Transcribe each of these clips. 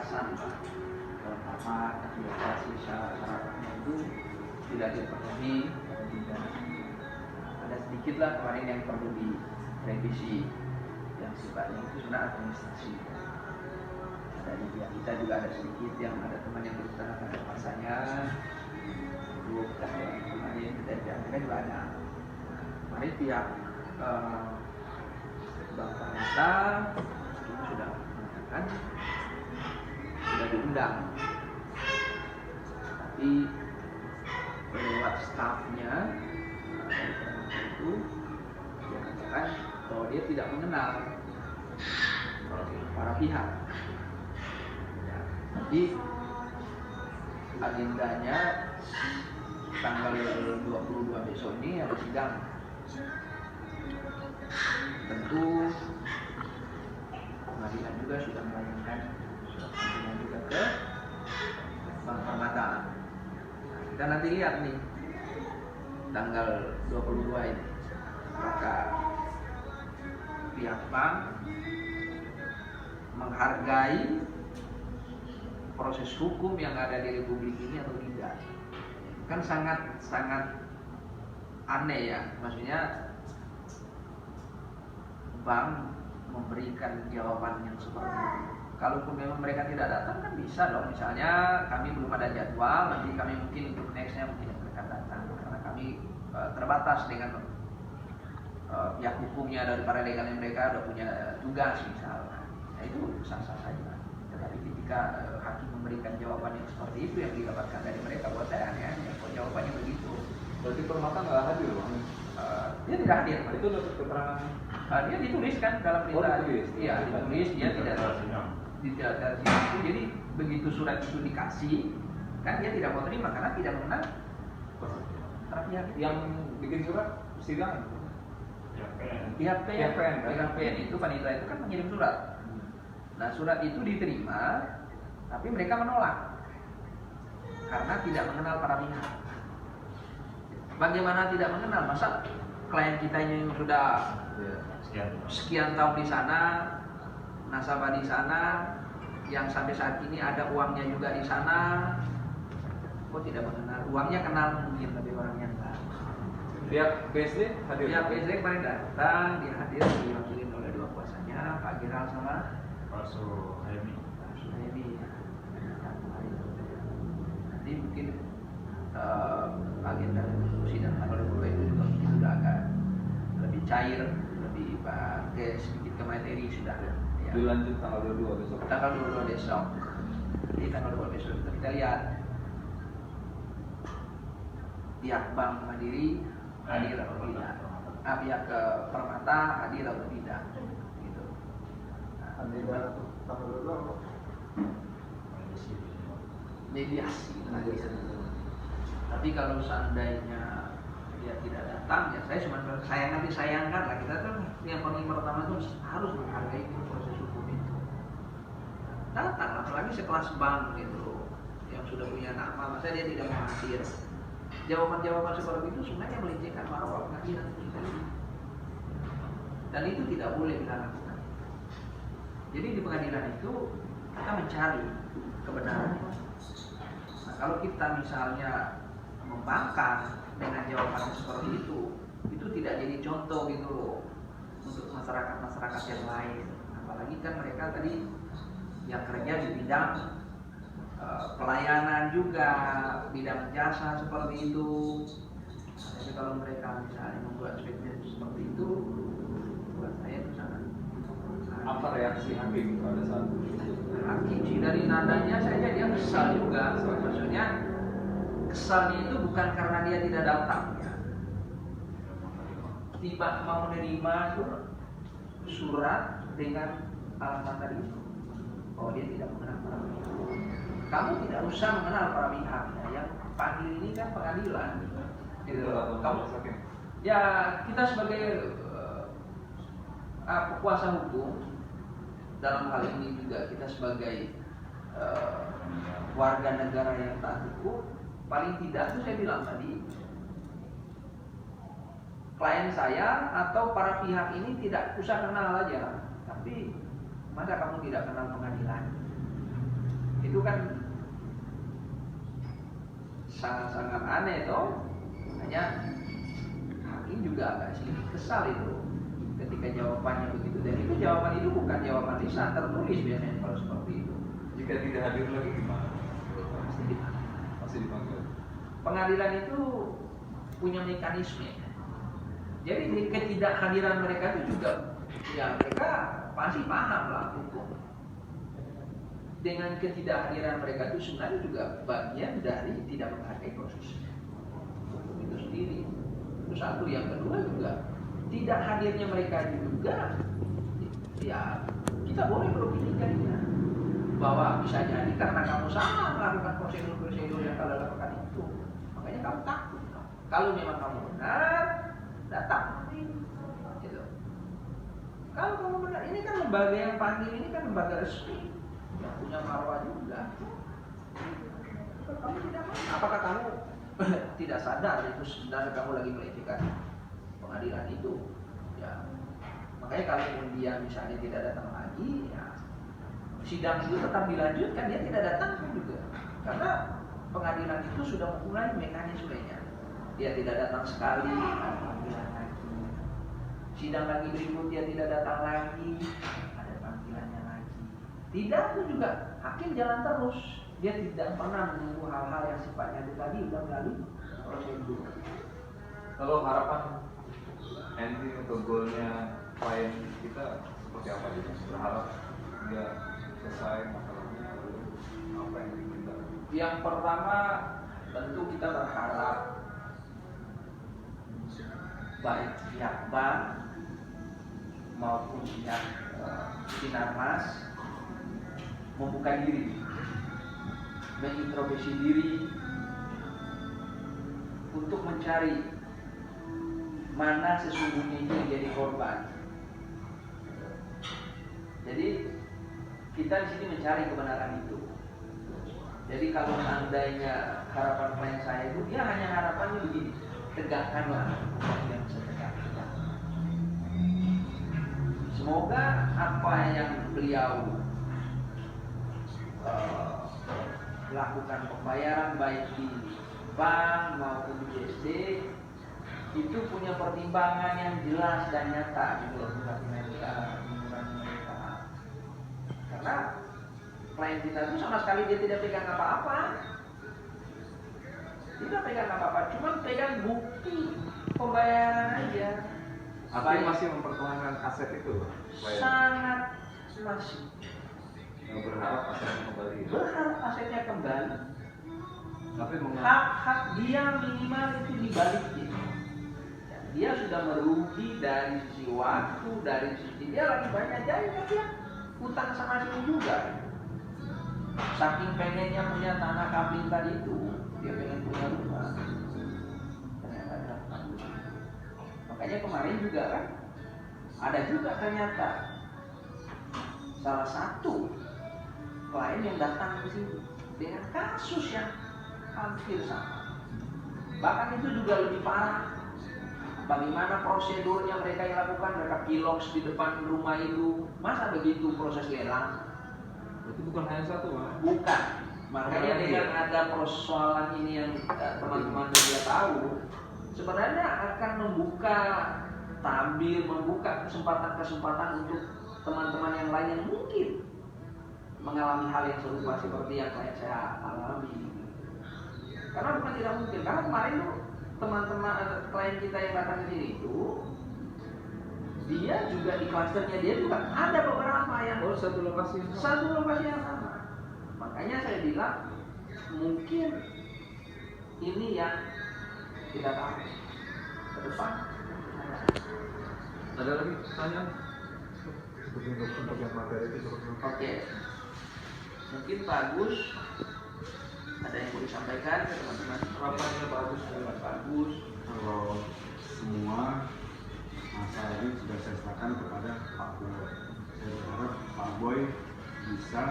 alasan pertama administrasi syarat-syaratnya itu tidak dipenuhi dan tidak ada sedikitlah kemarin yang perlu direvisi yang sifatnya itu sebenarnya administrasi. Ada di pihak kita juga ada sedikit yang ada teman yang berutarakan bahasanya untuk kemarin dari pihak kita juga ada. Kemarin pihak Bank Permata sudah mengatakan sudah diundang, tapi lewat stafnya dari Permata itu dia katakan bahwa dia tidak mengenal para pihak. Ya, jadi agendanya tanggal 22 besok ini ada sidang. Tentu pengadilan juga sudah melayangkan surat panggilan juga ke Bank Permata. Nah, kita nanti lihat nih tanggal 22 ini apakah pihak bank menghargai proses hukum yang ada di Republik ini atau tidak. Kan sangat aneh ya, maksudnya bank memberikan jawaban yang seperti itu. Kalaupun memang mereka tidak datang kan bisa dong, misalnya kami belum ada jadwal, nanti kami mungkin untuk nextnya mungkin mereka datang karena kami terbatas dengan pihak hukumnya dari para legalnya, mereka sudah punya tugas misalnya. Nah itu sah-sah saja. Tetapi ketika hakim memberikan jawaban yang seperti itu yang didapatkan dari mereka, buat saya aneh-aneh kok jawabannya begitu. Berarti Permata nggak hadir, Bang? Dia tidak hadir. Itu dapat keterangan. Dia dituliskan dalam berita. Iya, ditulis, dia tidak ada itu. Jadi begitu surat itu dikasih, kan dia tidak mau terima karena tidak mengenal pihak yang bikin surat persidangan. Pihak PN itu panitia itu kan mengirim surat. Nah surat itu diterima, tapi mereka menolak karena tidak mengenal para pihak. Bagaimana tidak mengenal? Masa klien kita yang sudah sekian tahun di sana, nasabah di sana, yang sampai saat ini ada uangnya juga di sana, kok tidak mengenal? Uangnya kenal mungkin, tapi orangnya enggak. Pihak BSD hadir. Pihak BSD kemarin datang, dia hadir diwakili oleh dua kuasanya, Pak Giral sama Pak Suhaimi. Nanti mungkin agenda diskusi dan tanggal 22 itu juga sudah agak lebih cair, lebih pakai sedikit ke materi sudah. Ya. Dilanjut tanggal 22 besok. Tanggal 22 besok. Jadi tanggal 22 besok kita lihat pihak Bank Mandiri hadir atau tidak. Pihak ke Permata hadir atau tidak. Gitu. Nah, tanggal 22 mediasi. Tapi kalau seandainya dia tidak datang, ya saya cuma sayangkan lah. Kita kan yang paling pertama itu harus menghargai proses hukum itu. Datang, apalagi sekelas bank gitu yang sudah punya nama, masa dia tidak mau hadir. Jawaban-jawaban seperti itu sebenarnya melecehkan marwah pengadilan kita ini. Dan itu tidak boleh kita lakukan. Jadi di pengadilan itu kita mencari kebenaran. Nah, kalau kita misalnya membangkang dengan jawaban seperti itu tidak jadi contoh gitu loh untuk masyarakat yang lain. Apalagi kan mereka tadi yang kerja di bidang pelayanan juga, bidang jasa seperti itu. Tapi kalau mereka misalnya membuat statement seperti itu, buat saya itu sangat. Apa reaksi hakim pada saat itu? Hakim sih dari nadanya saja dia kesal juga. Maksudnya kesalnya itu bukan karena dia tidak datang ya. Tidak mau menerima surat dengan alasan tadi itu. Oh dia tidak mengenal para pihak. Kamu tidak usah mengenal para pihak ya. Yang panggil ini kan pengadilan. Gitu. Kamu ya kita sebagai kuasa hukum dalam hal ini juga kita sebagai warga negara yang taat hukum, paling tidak itu saya bilang tadi klien saya atau para pihak ini tidak usah kenal aja, tapi masa kamu tidak kenal pengadilan? Itu kan sangat-sangat aneh toh. Makanya hakim juga agak sedikit kesal itu ketika jawabannya begitu. Dan itu jawaban itu bukan jawaban lisan, tertulis biasanya kalau seperti itu. Jika tidak hadir lagi gimana? Pasti dipanggil. Pasti dipanggil. Pengadilan itu punya mekanisme. Jadi di ketidakhadiran mereka itu juga, ya mereka pasti paham lah hukum. Dengan ketidakhadiran mereka itu sebenarnya juga bagian dari tidak menghargai proses hukum itu sendiri. Itu satu. Yang kedua juga tidak hadirnya mereka juga, ya kita boleh beropini jadinya bahwa bisa jadi karena kamu salah melakukan prosedur-prosedur yang kalian lakukan itu, makanya kamu takut. Kalau memang kamu benar, datang. Gitu. Kalau kamu benar, ini kan lembaga yang panggil ini kan lembaga resmi, yang punya marwah juga. Kalau kamu tidak mau, apakah kamu tidak sadar itu sebenarnya kamu lagi melecehkan pengadilan itu? Ya, makanya kalau kemudian misalnya tidak datang lagi, ya sidang itu tetap dilanjutkan, dia tidak datang juga, karena pengadilan itu sudah memulai mekanismenya. Dia tidak datang sekali, ada panggilan lagi. Sidang lagi berikut dia tidak datang lagi, ada panggilannya lagi. Tidak pun juga hakim jalan terus, dia tidak pernah menunggu hal-hal yang sifatnya itu tadi sudah melalui prosedur. Kalau harapan ending atau goalnya klien kita seperti apa gitu? Berharap dia selesai masalahnya, lalu apa yang kita? Yang pertama tentu kita berharap baik pihak bank maupun pihak Sinarmas membuka diri, mengintrospeksi diri untuk mencari mana sesungguhnya yang jadi korban. Jadi kita di sini mencari kebenaran itu. Jadi kalau seandainya harapan klien saya itu, dia hanya harapannya begini, tegakkanlah yang setegaknya. Semoga apa yang beliau lakukan pembayaran baik di bank maupun di BSD itu punya pertimbangan yang jelas dan nyata gitu loh, bukan mereka. Karena klien kita itu sama sekali dia tidak pegang apa-apa, tidak pegang apa-apa, cuma pegang bukti pembayaran aja. Artinya masih mempertahankan aset itu, klien. Sangat masih. Berharap asetnya kembali. Berharap asetnya kembali. Tapi hak-hak dia minimal itu dibalikin. Dia sudah merugi dari sisi waktu, dari sisi dia lagi banyak jahit, kan dia utang sama sini juga. Saking pengennya punya tanah kapling tadi itu, dia pengen punya rumah. Ternyata dapat. Makanya kemarin juga kan, ada juga ternyata salah satu klien yang datang ke sini dengan kasus yang hampir sama. Bahkan itu juga lebih parah. Bagaimana prosedurnya mereka yang lakukan, mereka kiloks di depan rumah itu, masa begitu proses lelang? Berarti bukan hanya satu, Pak? Bukan. Makanya dengan ada persoalan ini yang teman-teman media tahu, sebenarnya akan membuka tabir, membuka kesempatan-kesempatan untuk teman-teman yang lain yang mungkin mengalami hal yang serupa seperti yang saya alami. Karena bukan tidak mungkin, karena kemarin tuh teman-teman klien kita yang datang ke sini itu, dia juga di klasternya dia juga ada beberapa yang satu lokasi yang sama. Makanya saya bilang mungkin ini yang kita tahu ke depan. Ada lagi pertanyaan? Seperti untuk yang materi itu seperti apa? Oke, mungkin bagus. Ada yang mau disampaikan ke teman-teman? Harapannya bagus, bagus. Kalau semua masalah ini sudah saya serahkan kepada Pak Boy. Saya berharap Pak Boy bisa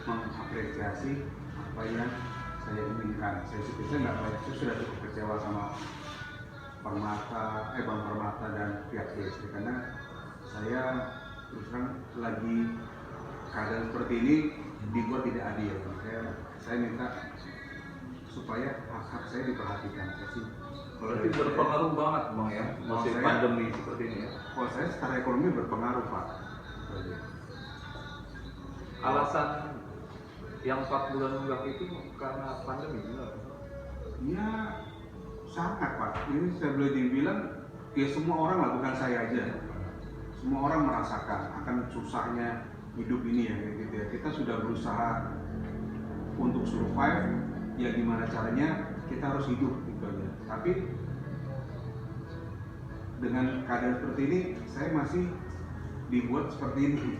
mengapresiasi apa yang saya inginkan. Saya sudah cukup kecewa sama Bang Permata dan pihak BSD, karena saya terus terang lagi keadaan seperti ini dibuat tidak adil. Saya minta supaya hak-hak saya diperhatikan. Berarti berpengaruh banget bang ya, masih pandemi seperti ini ya. Kalau saya secara ekonomi berpengaruh Pak. Alasan yang 4 bulan nunggak itu karena pandemi benar? Ya sangat Pak. Ini saya boleh dibilang ya semua orang lah, bukan saya aja. Semua orang merasakan akan susahnya hidup ini ya kayak gitu ya. Kita sudah berusaha untuk survive, ya gimana caranya kita harus hidup gitu aja. Tapi dengan keadaan seperti ini saya masih dibuat seperti ini,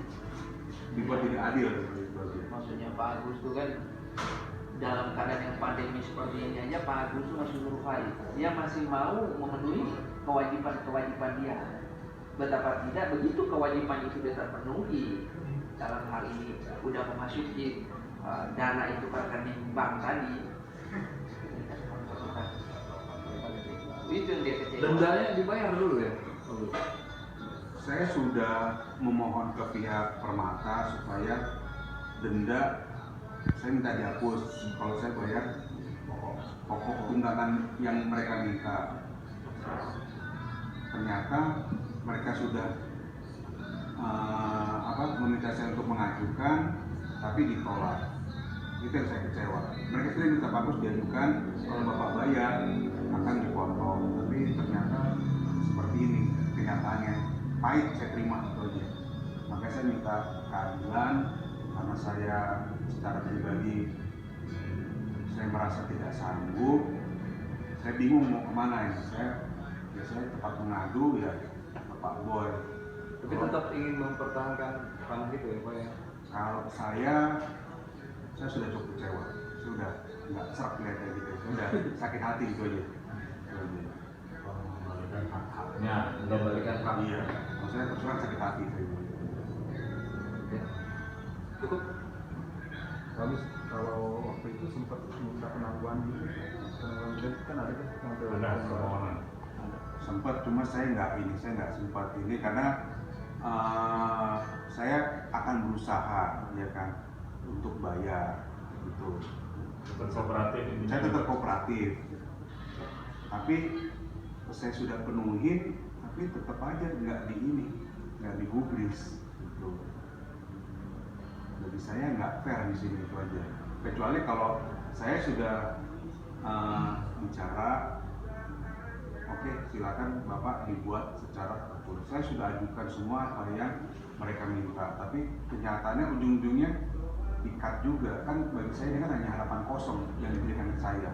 dibuat tidak adil gitu aja. Maksudnya Pak Agus tuh kan dalam keadaan yang pandemi seperti ini aja Pak Agus tuh masih survive. Dia masih mau memenuhi kewajiban dia. Betapa tidak begitu kewajiban itu dia terpenuhi dalam hal ini udah memasuki dana itu ke rekening bank tadi. Itu yang dia kecewa. Dendanya dibayar dulu ya? Saya sudah memohon ke pihak Permata supaya denda saya minta dihapus kalau saya bayar pokok tunggakan yang mereka minta. Ternyata mereka sudah meminta saya untuk mengajukan, tapi ditolak. Itu yang saya kecewa. Mereka sudah minta bagus diajukan, kalau bapak bayar akan dipotong. Tapi ternyata seperti ini kenyataannya. Pahit saya terima itu aja. Makanya saya minta keadilan karena saya secara pribadi saya merasa tidak sanggup. Saya bingung mau kemana ini. Saya biasanya tempat mengadu ya Pak Boy. Tapi tetap ingin mempertahankan tanah itu ya Pak ya? Kalau saya sudah cukup kecewa. Sudah nggak serak lihatnya gitu. Sudah sakit hati itu aja. Mengembalikan hak-haknya. Mengembalikan hak. Iya. Maksudnya terus terang sakit hati itu. Ya. Cukup. Habis kalau waktu itu sempat minta penangguhan gitu, kan ada kan Benar, permohonan. Sempat, cuma saya nggak sempat ini karena saya akan berusaha ya kan untuk bayar gitu. Berkooperatif ini. Saya tetap kooperatif, tapi saya sudah penuhin, tapi tetap aja nggak digubris gitu. Jadi saya nggak fair di sini itu aja. Kecuali kalau saya sudah bicara, oke, silakan Bapak dibuat secara tertulis. Saya sudah ajukan semua apa yang mereka minta, tapi kenyataannya ujung-ujungnya di-cut juga. Kan bagi saya ini kan hanya harapan kosong yang diberikan ke saya.